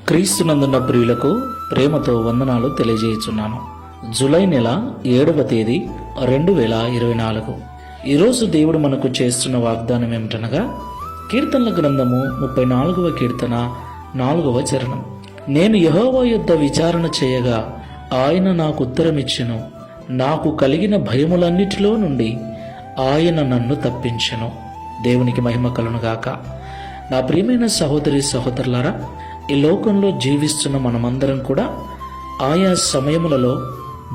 క్రీస్తునందున్న ప్రియులకు ప్రేమతో వందనాలు తెలియజేయుచున్నాను. జూలై నెల 7వ తేదీ 2024. ఈరోజు దేవుడు మనకు చేస్తున్న వాగ్దానం ఏమిటనగా, కీర్తనల గ్రంథము 34వ కీర్తన 4వ చరణం. నేను యెహోవా యొద్ద విచారణ చేయగా ఆయన నాకు ఉత్తరమిచ్చెను. నాకు కలిగిన భయములన్నిటిలో నుండి ఆయన నన్ను తప్పించెను. దేవునికి మహిమ కలుగునుగాక. నా ప్రియమైన సహోదరి సహోదరులారా, ఈ లోకంలో జీవిస్తున్న మనమందరం కూడా ఆయా సమయములలో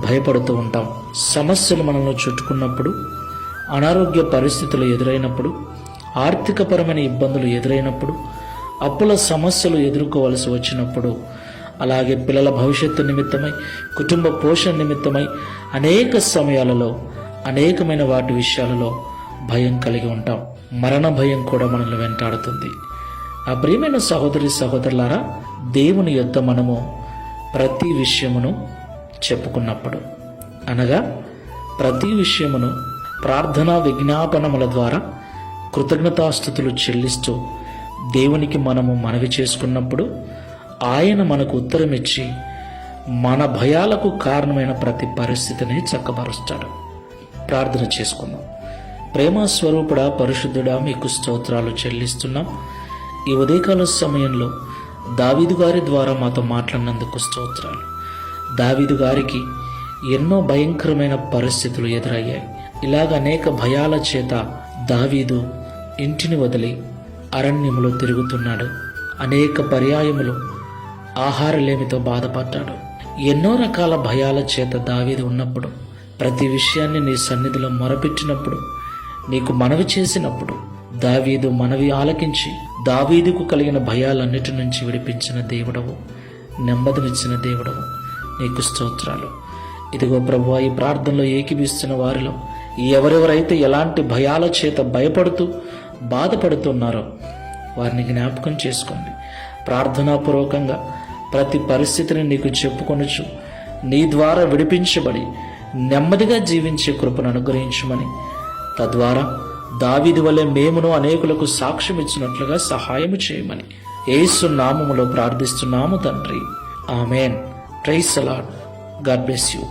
భయపడుతూ ఉంటాం. సమస్యలు మనల్ని చుట్టుకున్నప్పుడు, అనారోగ్య పరిస్థితులు ఎదురైనప్పుడు, ఆర్థికపరమైన ఇబ్బందులు ఎదురైనప్పుడు, అప్పుల సమస్యలు ఎదుర్కోవలసి వచ్చినప్పుడు, అలాగే పిల్లల భవిష్యత్తు నిమిత్తమై, కుటుంబ పోషణ నిమిత్తమై అనేక సమయాలలో అనేకమైన వాటి విషయాలలో భయం కలిగి ఉంటాం. మరణ భయం కూడా మనల్ని వెంటాడుతుంది. ఆ ప్రియమైన సహోదరి సహోదరులారా, దేవుని యొద్ద మనము ప్రతి విషయమును చెప్పుకున్నప్పుడు, అనగా ప్రతి విషయమును ప్రార్థనా విజ్ఞాపనముల ద్వారా కృతజ్ఞతాస్తుతులు చెల్లిస్తూ దేవునికి మనము మనవి చేసుకున్నప్పుడు ఆయన మనకు ఉత్తరమిచ్చి మన భయాలకు కారణమైన ప్రతి పరిస్థితిని చక్కబరుస్తాడు. ప్రార్థన చేసుకుందాం. ప్రేమ స్వరూపుడా, పరిశుద్ధుడా, మీకు స్తోత్రాలు చెల్లిస్తున్నాం. ఈ ఉదయకాల సమయంలో దావీదు గారి ద్వారా మాతో మాట్లాడినందుకు స్తోత్రాలు. దావీదు గారికి ఎన్నో భయంకరమైన పరిస్థితులు ఎదురయ్యాయి. ఇలాగ అనేక భయాల చేత దావీదు ఇంటిని వదిలి అరణ్యములో తిరుగుతున్నాడు. అనేక పర్యాయములు ఆహారలేమితో బాధపడ్డాడు. ఎన్నో రకాల భయాల చేత దావీదు ఉన్నప్పుడు, ప్రతి విషయాన్ని నీ సన్నిధిలో మొరపెట్టినప్పుడు, నీకు మనవి చేసినప్పుడు, దావీదు మనవి ఆలకించి దావీదుకు కలిగిన భయాలన్నిటి నుంచి విడిపించిన దేవుడవు, నెమ్మదినిచ్చిన దేవుడవు, నీకు స్తోత్రాలు. ఇదిగో ప్రభువా, ఈ ప్రార్థనలో ఏకీభిస్తున్న వారిలో ఎవరెవరైతే ఎలాంటి భయాల చేత భయపడుతూ బాధపడుతున్నారో వారిని జ్ఞాపకం చేసుకోండి. ప్రార్థనాపూర్వకంగా ప్రతి పరిస్థితిని నీకు చెప్పుకొనుచు నీ ద్వారా విడిపించబడి నెమ్మదిగా జీవించే కృపను అనుగ్రహించమని, తద్వారా దావీదు వలె మేమును అనేకులకు సాక్ష్యం ఇచ్చినట్లుగా సహాయము చేయమని యేసు నామములో ప్రార్థిస్తున్నాము తండ్రి. ఆమేన్. Praise the Lord. God bless you.